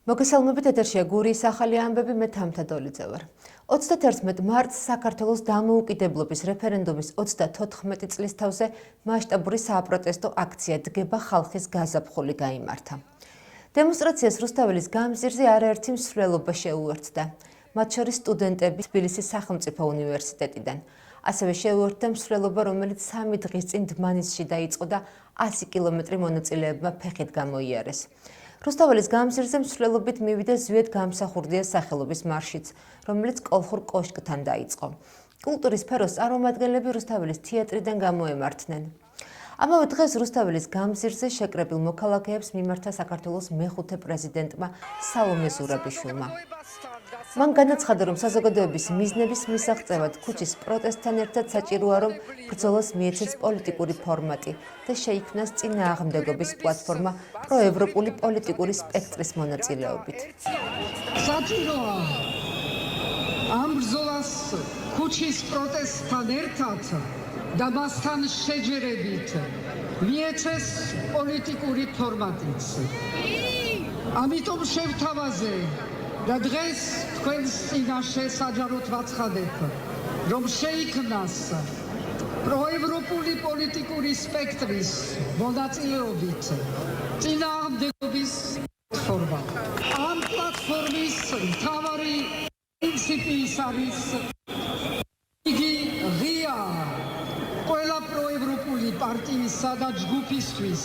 მოგესალმებით ეთერშია გურიის ახალი ამბები, მე თამთა დოლიძე ვარ. 31 მარტს საქართველოს დამოუკიდებლობის რეფერენდუმის 34 წლის თავზე მასშტაბური საპროტესტო აქცია დგება ხალხის გაზაფხული გაიმართა. დემონსტრაციას რუსთაველის გამზირზე არაერთი მსვლელობა შეუერთდა. მათ შორის სტუდენტები თბილისის სახელმწიფო უნივერსიტეტიდან. ასევე შეუერთდა მსვლელობა, რომელიც 3 დღის წინ დმანისში დაიწყო და 100 კილომეტრი მონაწილეებმა ფეხით გამოიარეს. რუსთაველის გამზირზე მსვლელობით მივიდა ზვიად გამსახურდიას სახელობის მარშიც, რომელიც კოლხურ კოშკთან დაიწყო. კულტურის სფეროს წარმომადგენლები რუსთაველის თეატრიდან გამოემართნენ. ამავე დღეს რუსთაველის გამზირზე შეკრებილ მოქალაქეებს მიმართა საქართველოს მეხუთე პრეზიდენტმა სალომე ზურაბიშვილმა. მან განაცხადა, რომ საზოგადოების მიზნების მისაღწევად ქუჩის პროტესტთან ერთად საჭიროა, რომ ბრძოლას მიეცეს პოლიტიკური ფორმატი და შეიქმნას წინააღმდეგობის პლატფორმა პროევროპული პოლიტიკური სპექტრის მონაწილეობით. საჭიროა ამ ბრძოლას ქუჩის პროტესტთან ერთად და მასთან შეჯერებით მიეცეს პოლიტიკური ფორმატიც. ამიტომ შევთავაზე და დღეს თქვენს წინაშე საჯაროდ ვაცხადებ, რომ შეიქმნას პროევროპული პოლიტიკური სპექტრის მონაწილეობით წინააღმდეგობის პლატფორმა. ამ პლატფორმის მთავარი პრინციპი არის იგი ღია ყველა პროევროპული პარტიისა და ჯგუფისთვის,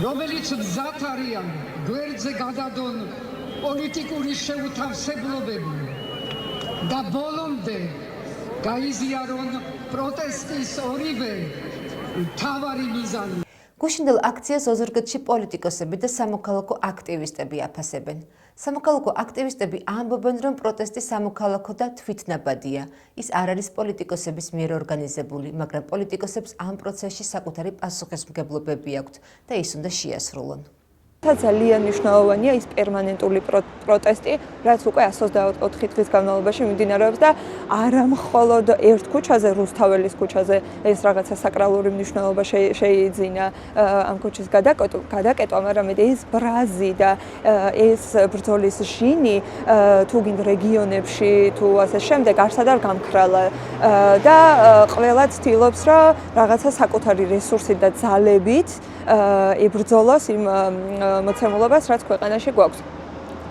რომელიც მზად არიან გვერდზე გადადონ პოლიტიკური შეუთავსებლობები და ბოლომდე გაიზიარონ პროტესტის ორივე მთავარი მიზანი. გუშინდელ აქციას ოზურგეთში პოლიტიკოსები და სამოქალაქო აქტივისტები აფასებენ. სამოქალაქო აქტივისტები ამბობენ, რომ პროტესტი სამოქალაქო და თვითნაბადია. ის არ არის პოლიტიკოსების მიერ ორგანიზებული, მაგრამ პოლიტიკოსებს ამ პროცესში საკუთარი პასუხისმგებლობები აქვთ და ის უნდა შეასრულონ. ძალიან მნიშვნელოვანია ის პერმანენტული პროტესტი, რაც უკვე 124 დღის განმავლობაში მიმდინარეობს და არა მხოლოდ ერთ ქუჩაზე, რუსთაველის ქუჩაზე ეს რაღაცა საკრალური მნიშვნელობა შეიძინა ამ ქუჩის გადაკეტვა, მაგრამ ეს ბრაზი და ეს ბრძოლის ჟინი თუ გინდ რეგიონებში თუ ასე შემდეგ არსად არ გამქრალა და ყველა ცდილობს, რომ რაღაცა საკუთარი რესურსით და ძალებით იბრძოლოს იმ მოცემულობას, რაც ქვეყანაში გვაქვს.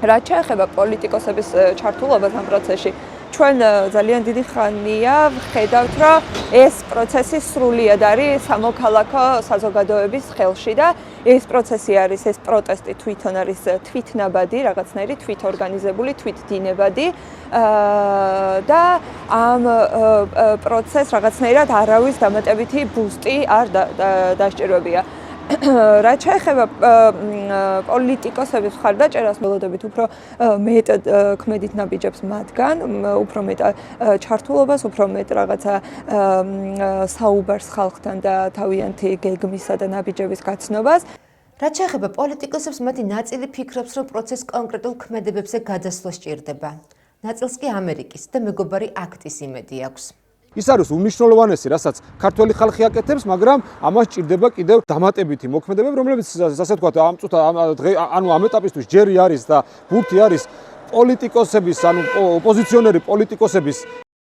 რაც შეეხება პოლიტიკოსების ჩართულობას ამ პროცესში, ჩვენ ძალიან დიდი ხანია ვხედავთ, რომ ეს პროცესი სრულიად არის სამოქალაქო საზოგადოების ხელში და ეს პროცესი არის, ეს პროტესტი თვითონ არის თვითნაბადი, რაღაცნაირი თვითორგანიზებული, თვითდინებადი და ამ პროცესს რაღაცნაირად არავის დამატებითი ბუსტი არ დასჭირვებია. რაც შეეხება პოლიტიკოსების მხარდაჭერას, ველოდებით უფრო მეტ ქმედით ნაბიჯებს მათგან, უფრო მეტ ჩართულობას, უფრო მეტ რაღაცა საუბარს ხალხთან და თავიანთი გეგმისა და ნაბიჯების გაცნობას. რაც შეეხება პოლიტიკოსებს, მათი ნაწილი ფიქრობს, რომ პროცესს კონკრეტულ ქმედებებზე გადასვლა სჭირდება. ნაწილს კი ამერიკის და მეგობარი აქტის იმედი აქვს. ის არის უმნიშვნელოვანესი, რასაც ქართველი ხალხი აკეთებს, მაგრამ ამას სჭირდება კიდევ დამატებითი მოქმედებები, რომლებიც ასე ვთქვათ, ამ ეტაპისთვის ჯერი არის და ბურთი არის პოლიტიკოსების, ოპოზიციონერი პოლიტიკოსების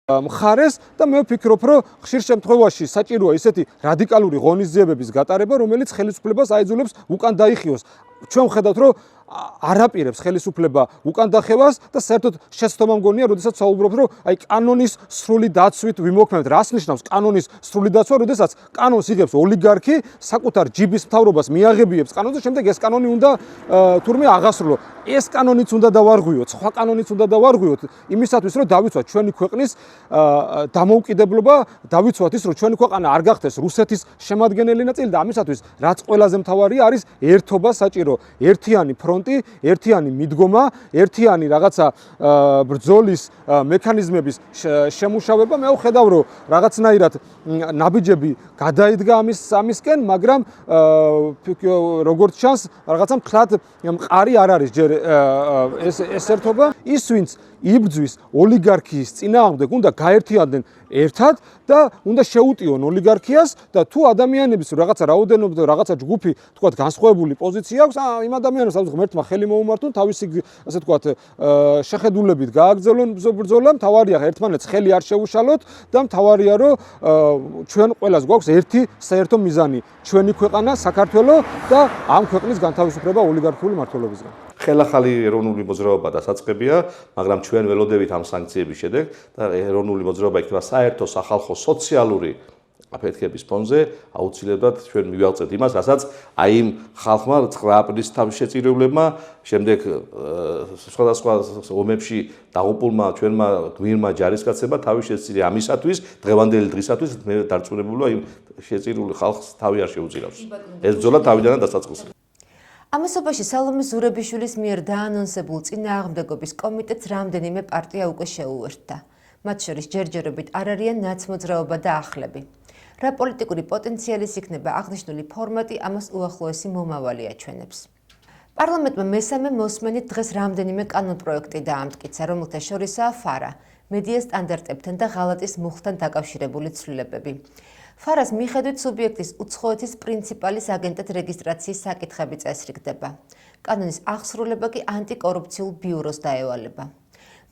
მხარეს და მე ვფიქრობ, რომ ხშირ შემთხვევაში საჭიროა ისეთი რადიკალური ღონისძიებების გატარება, რომელიც ხელისუფლებას აიძულებს უკან დაიხიოს. ჩვენ ვხედავთ, რომ არაპირებს ხელისუფლება უკან დახევას და საერთოდ შეცდომა მგონია, როდესაც საუბრობთ, რომ აი კანონის სრული დაცვით ვიმოქმედოთ. რას ნიშნავს კანონის სრული დაცვა, როდესაც კანონს იღებს ოლიგარქი, საკუთარ ჯიბის მთავრობას მიაღებიებს კანონს და შემდეგ ეს კანონი უნდა თურმე აღასრულო. ეს კანონიც უნდა დავარღვიოთ, სხვა კანონიც უნდა დავარღვიოთ იმისათვის, რომ დავიცვათ ჩვენი ქვეყნის დამოუკიდებლობა, დავიცვათ ის, რომ ჩვენი ქვეყანა არ გახდეს რუსეთის შემადგენელი ნაწილი და ამისათვის რაც ყველაზე მთავარია არის ერთობა საჭირო, ერთიანი ფრონტი, ერთიანი მიდგომა, ერთიანი რაღაცა ბრძოლის მექანიზმების შემუშავება. მე ვხედავ, რომ რაღაცნაირად ნაბიჯები გადაიდგა ამისკენ, მაგრამ როგორც ჩანს, რაღაცა მკლად მყარი არ არის ჯერ ეს ერთობა. ის ვინც იბრძვის ოლიგარქიის წინააღმდეგ, უნდა გაერთიანდნენ ერთად და უნდა შეუტიონ ოლიგარქიას და თუ ადამიანების რაღაცა რაოდენობა და რაღაცა ჯგუფი თქვათ განსხვავებული პოზიცია აქვს, იმ ადამიანებს აქვს ღმერთმა ხელი მოუმართონ, თავისი ასე თქვათ შეხედულებით გააგრძელონ ბრძოლა, მთავარია ერთმანეთს ხელი არ შეუშალოთ და მთავარია რომ ჩვენ ყველას გვაქვს ერთი საერთო მიზანი, ჩვენი ქვეყანა საქართველო და ამ ქვეყნის განთავისუფლება ოლიგარქიული მმართველობისგან. ხელახალი ეროვნული მოძრაობა დასაწყებია, მაგრამ ჩვენ ველოდებით ამ სანქციების შედეგ და ეროვნული მოძრაობა იქნება საერთო სახალხო სოციალური აფეთქების ფონზე, აუცილებლად ჩვენ მივაღწევთ იმას, რასაც აი იმ ხალხმა 9 აპრილის თავშეწირებლებმა, შემდეგ სხვადასხვა ომებში დაღუპულმა ჩვენმა გმირმა ჯარისკაცებმა თავი შეწირა ამისათვის, დღევანდელი დღისათვის მე დარწმუნებულია იმ შეწირული ხალხს თავი არ შეუწირავს. ეს ბრძოლა თავიდანვე დასაწყისია. ამასობაში სალომე ზურაბიშვილის მიერ დაანონსებულ წინააღმდეგობის კომიტეტს რამდენიმე პარტია უკვე შეუერთდა. მათ შორის ჯერჯერობით არ არიან ნაცმოძრაობა და ახლები. რა პოლიტიკური პოტენციალის იქნება აღნიშნული ფორმატი, ამას უახლოესი მომავალი აჩვენებს. პარლამენტმა მესამე მოსმენით დღეს რამდენიმე კანონპროექტი დაამტკიცა, რომელთა შორისაა ფარა, მედია სტანდარტებთან და ღალატის მუხლთან დაკავშირებული ცვლილებები. ფარას მიხედვით სუბიექტის უცხოეთის პრინციპალის აგენტად რეგისტრაციის საკითხები წესრიგდება. კანონის აღსრულება კი ანტიკორუფციულ ბიუროს დაევალება.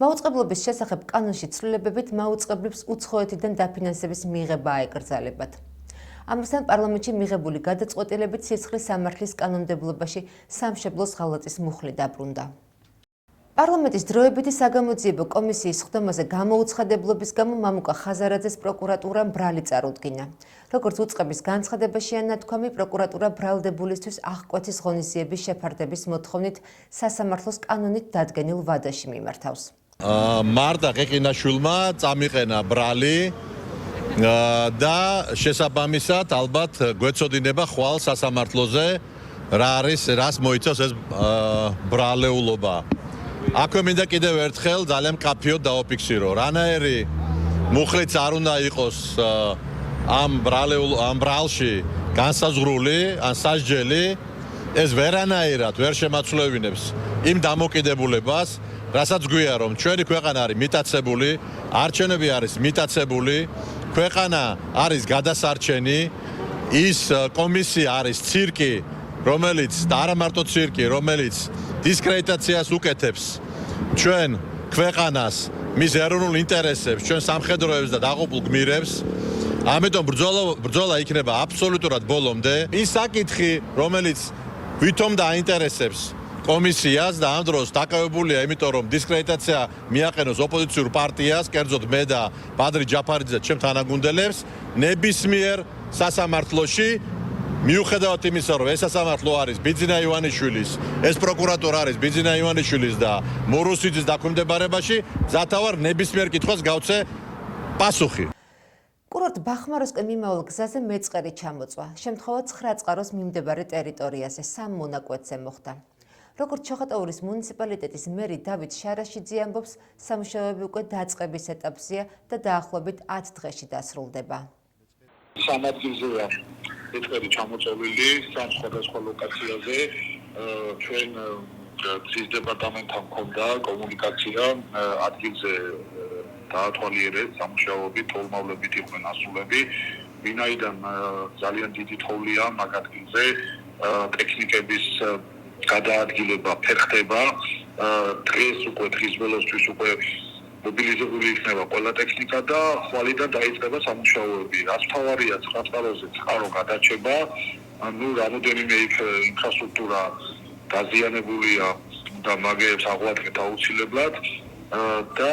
მაუწყებლობის შესახებ კანონში ცვლილებებით მაუწყებლებს უცხოეთიდან დაფინანსების მიღება აეკრძალებათ. ამასთან პარლამენტში მიღებული გადაწყვეტილებით სისხლის სამართლის კანონმდებლობაში სამშობლოს ღალატის მუხლი დაბრუნდა. პარლამენტის დროებითი საგამოძიებო კომისიის ხდომაზე გამოუცხადებლობის გამო მამუკა ხაზარაძეს პროკურატურამ ბრალი წარუდგინა. როგორც უწყების განცხადებაშია ნათქვამი, პროკურატურა ბრალდებულისთვის აღკვეთის ღონისძიების შეფარდების მოთხოვნით სასამართლოს კანონით დადგენილ ვადაში მიმართავს. მარდა ყეყინაშვილმა წამიყენა ბრალი და შესაბამისად ალბათ გვეცოდინება ხვალ სასამართლოზე რას მოიცავს ეს ბრალეულობა. აქვე მინდა კიდევ ერთხელ ძალიან მკაფიოდ დავაფიქსირო, რანაირი მუხლიც არ უნდა იყოს ამ ბრალში განსაზღვრული ან სასჯელი, ეს ვერანაირად ვერ შემაცვლევინებს იმ დამოკიდებულებას, რასაც გვია რომ ჩვენი ქვეყანა არის მიტაცებული, არჩევნები არის მიტაცებული, ქვეყანა არის გადასარჩენი, ის კომისია არის ცირკი, რომელიც და არა მარტო ცირკი, რომელიც დისკრედიტაციას უკეთებს ჩვენ ქვეყანას, მის ეროვნულ ინტერესებს, ჩვენ სამხედროებს და დაღუპულ გმირებს. ამიტომ ბრძოლა იქნება აბსოლუტურად ბოლომდე. ის საკითხი, რომელიც ვითომ დაინტერესებს კომისიას და ამ დროს დაკავებულია, იმიტომ რომ დისკრედიტაცია მიაყენოს ოპოზიციურ პარტიას, კერძოდ მე და ბადრი ჯაფარიძე და ჩემ თანაგუნდელებს, ნებისმიერ სასამართლოში მიუხედავად იმისა, რომ ეს სასამართლო არის ბიძინა ივანიშვილის, ეს პროკურატურა არის ბიძინა ივანიშვილის და მორუსიძის დაქვემდებარებაში, ზათავარ ნებისმიერ კითხვას გავცე პასუხი. კურორტ ბახმაროსკენ მიმავალ გზაზე მეწყერი ჩამოწვა. შემთხვევა 9 წყაროს მიმდებარე ტერიტორიაზე, 3 მონაკვეთზე მოხდა. როგორც ჩოხატაურის მუნიციპალიტეტის მერი დავით შარაშიძე ამბობს, სამუშაოები უკვე დაწყების ეტაპზეა და დაახლოებით 10 დღეში დასრულდება. სამ ადგილზეა მეწყერი ჩამოწოლილი, 3 სხვადასხვა ლოკაციაზე. ჩვენ გზის დეპარტამენტთან მქონდა კომუნიკაცია, ადგილზე დაათვალიერეს სამუშაოები, თოვლმავლებით იყვნენ ასულები, ვინაიდან ძალიან დიდი თოვლია მაგ ადგილზე, ტექნიკების გადაადგილება ფერხდება, დღეს უკვე დღის ველოსთვის უკვე მობილიზებული იქნება ყველა ტექნიკა და ხვალიდან დაიწყება სამუშაოები. რაც მთავარია, 9 წყაროზე წყარო გადაჭება, რამოდენიმე იქ ინფრასტრუქტურა დაზიანებულია და მაგებს აღვადგეთ აუცილებლად და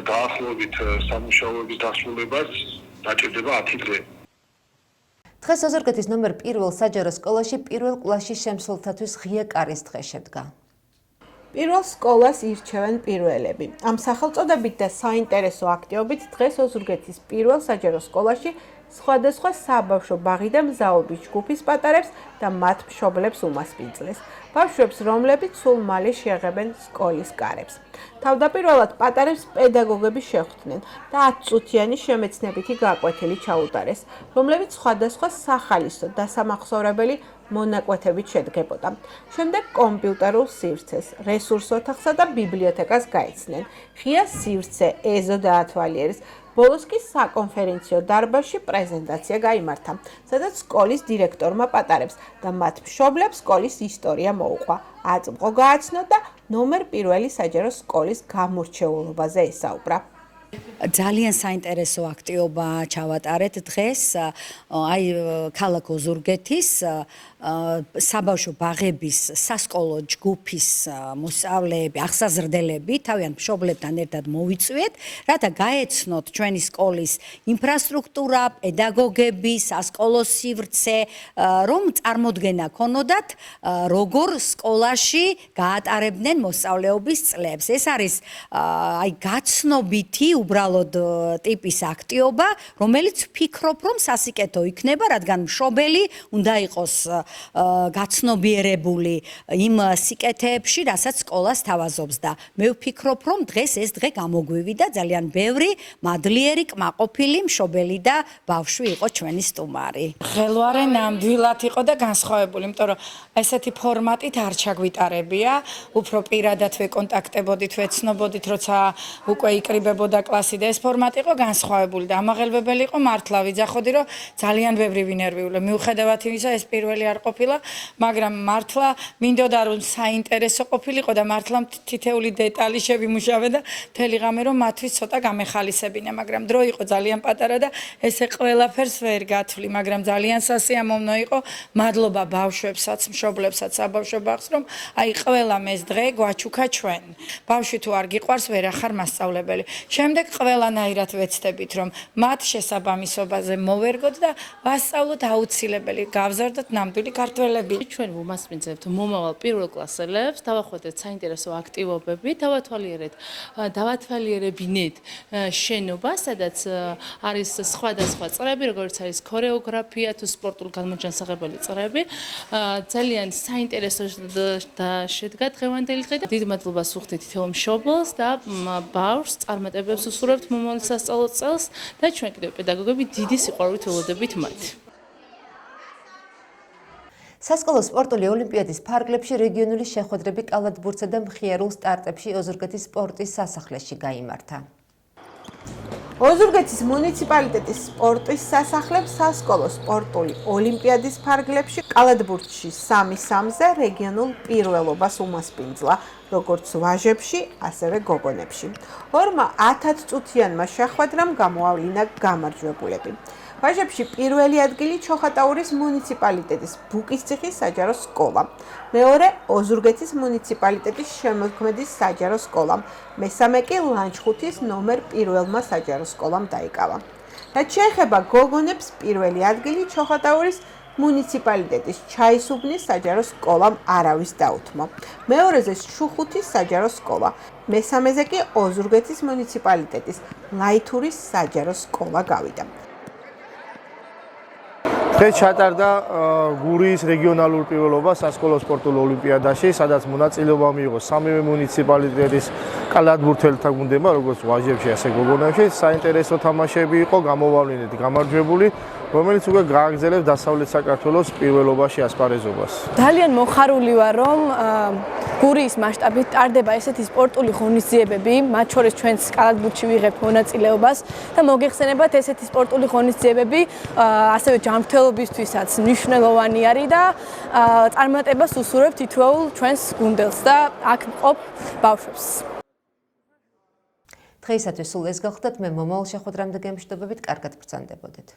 დაახლოებით სამუშაოების დასრულებას დაჭირდება 10 დღე. დღეს ოზურგეთის ნომერ 1 საჯარო სკოლაში პირველ კლასში შემსრულთათვის ღია კარის დღე შედგა. პირველ სკოლას ირჩევენ პირველები. ამ სახელწოდებით და საინტერესო აქტივობით დღეს ოზურგეთის პირველ საჯარო სკოლაში სხვადასხვა საბავშვო ბაღი და მზაობის ჯგუფის პატარებს და მათ მშობლებს უმასპინძლეს. ბავშვებს, რომლებიც სულ მალე შეღებენ სკოლის კარებს. თავდაპირველად პატარებს პედაგოგები შეხვდნენ და 10 წუთიანი შემეცნებითი გაკვეთილი ჩაუტარეს, რომლებიც სხვადასხვა სახალისო და სამახსოვრებელი მონაკვეთებით შედგებოდა. შემდეგ კომპიუტერულ სივრცეს, რესურს ოთახსა და ბიბლიოთეკას გაეცნენ. ღია სივრცე ეზო დაათვალიერეს. ბოლოს კი საკონფერენციო დარბაზში პრეზენტაცია გაიმართა, სადაც სკოლის დირექტორმა პატარებს და მათ მშობლებს სკოლის ისტორია მოუყვა. აწმყო გააცნო და ნომერ პირველი საჯარო სკოლის გამორჩეულობაზე ესაუბრა. ძალიან საინტერესო აქტივობა ჩავატარეთ დღეს აი ქალაქ ოზურგეთის საბავშვო ბაღების სასკოლო ჯგუფის მოსწავლეები, აღსაზრდელები თავიანთ მშობლებთან ერთად მოვიწვიეთ, რათა გაეცნოთ ჩვენი სკოლის ინფრასტრუქტურა, პედაგოგები, სასკოლო სივრცე, რომ წარმოდგენა ქონოდათ, როგორ სკოლაში გაატარებდნენ მოსწავლეობის წლებს. ეს არის აი გაცნობითი უბრალოდ ტიპის აქტივობა, რომელიც ვფიქრობ, რომ სასიკეთო იქნება, რადგან მშობელი უნდა იყოს გაცნობიერებული იმ სიკეთეებში, რასაც სკოლას თავაზობს და მე ვფიქრობ, რომ დღეს ეს დღე გამოგვივიდა ძალიან ბევრი მადლიერი, კმაყოფილი მშობელი და ბავშვი იყო ჩვენი სტუმარი. ხელვარე ნამდვილად იყო და განსხვავებული, იმიტომ რომ ესეთი ფორმატით არ ჩაგვიტარებია, უფრო პირადად ვეკონტაქტებოდით, ვეცნობოდით, როცა უკვე იკრიბებოდა კლასი და ეს ფორმატი იყო განსხვავებული და ამაღელვებელი იყო მართლა ვიძახოდი, რომ ძალიან ბევრი ვინერვიულე. მიუხედავად იმისა, ეს პირველი არ ყოფილა, მაგრამ მართლა მინდოდა რომ საინტერესო ყოფილიყო და მართლა თითეული დეტალი შევიმუშავე და მთელი ღამე რომ მათთვის ცოტა გამეხალისებინა, მაგრამ დრო იყო ძალიან პატარა და ესე ყველაფერს ვერ გათვლი, მაგრამ ძალიან სასიამოვნო იყო. მადლობა ბავშვებსაც, მშობლებსაც, საბავშვო ბაღს, რომ აი ყველამ ეს დღე გვაჩუქა ჩვენ. ბავშვი თუ არ გიყვარს, ვერ ახარ მასწავლებელი. შემდეგ ყველანაირად ვეცდებით, რომ მათ შესაბამისობაზე მოვერგოთ და ვასწავლოთ აუცილებელი, გავზარდოთ ნამდვილი ქართველები. ჩვენ ვუმასპინძლებთ მომავალ პირველ კლასელებს, დავახვედრეთ საინტერესო აქტივობები, დავათვალიერებინეთ შენობა, სადაც არის სხვადასხვა წრეები, როგორც არის ქორეოგრაფია თუ სპორტულ განმაჯანსაღებელი წრეები. ძალიან საინტერესო და შედგა დღევანდელი დღე და დიდ მადლობას ვუხდით თითოეულ მშობელს და ბავშვს წარმატებებს უსურვებთ მომავალ სასწავლო წელს და ჩვენ კიდევ პედაგოგები დიდი სიყვარულით ველოდებით მათ. სასკოლო სპორტული ოლიმპიადის ფარგლებში რეგიონული შეხვედრები კალათბურთსა და მხიარულ სტარტებში ოზურგეთის სპორტის სასახლეში გაიმართა. ოზურგეთის მუნიციპალიტეტის სპორტის სასახლემ სასკოლო სპორტული ოლიმპიადის ფარგლებში კალათბურთში 3-3-ზე რეგიონულ პირველობას უმასპინძლა, როგორც ვაჟებში, ასევე გოგონებში. ორმა 10 წუთიანმა შეხვედრამ გამოავლინა გამარჯვებულები. ვაჟებში პირველი ადგილი ჩოხატაურის მუნიციპალიტეტის ბუკისციხის საჯარო სკოლამ, მეორე ოზურგეთის მუნიციპალიტეტის შემოქმედის საჯარო სკოლამ, მესამე კი ლანჩხუთის ნომერ 1-მა საჯარო სკოლამ დაიკავა. რაც შეეხება გოგონებს, პირველი ადგილი ჩოხატაურის მუნიციპალიტეტის ჩაისუბნის საჯარო სკოლამ არავის დაუთმო. მეორეზე შუხუთის საჯარო სკოლა, მესამეზე კი ოზურგეთის მუნიციპალიტეტის ლაითურის საჯარო სკოლა გავიდა. დღეს ჩატარდა გურიის რეგიონალურ პირველობა სასკოლო სპორტულ ოლიმპიადაში, სადაც მონაწილეობა მიიღო სამივე მუნიციპალიტეტის კალათბურთელთა გუნდებმა, როგორც ვაჟებში, ასე გოგონებში. საინტერესო თამაშები იყო, გამოვავლინეთ გამარჯვებული, რომელიც უკვე გააგრძელებს დასავლეთ საქართველოს პირველობაში ასპარეზობას. ძალიან მოხარული ვარ, რომ გურიის მასშტაბით ტარდება ესეთი სპორტული ღონისძიებები, მათ შორის ჩვენს კალათბურთში ვიღებთ მონაწილეობას და მოგეხსენებათ ესეთი სპორტული ღონისძიებები ასევე ჯანმრთელობისთვისაც მნიშვნელოვანი არის და წარმატებას უსურვებთ თითოეულ ჩვენს გუნდელს და აქ მყოფ ბავშვებს. დღეისათვის სულ ეს გახლდათ, მე მომავალ შეხვედრამდე გემშვიდობებით, კარგად ბრძანდებოდეთ.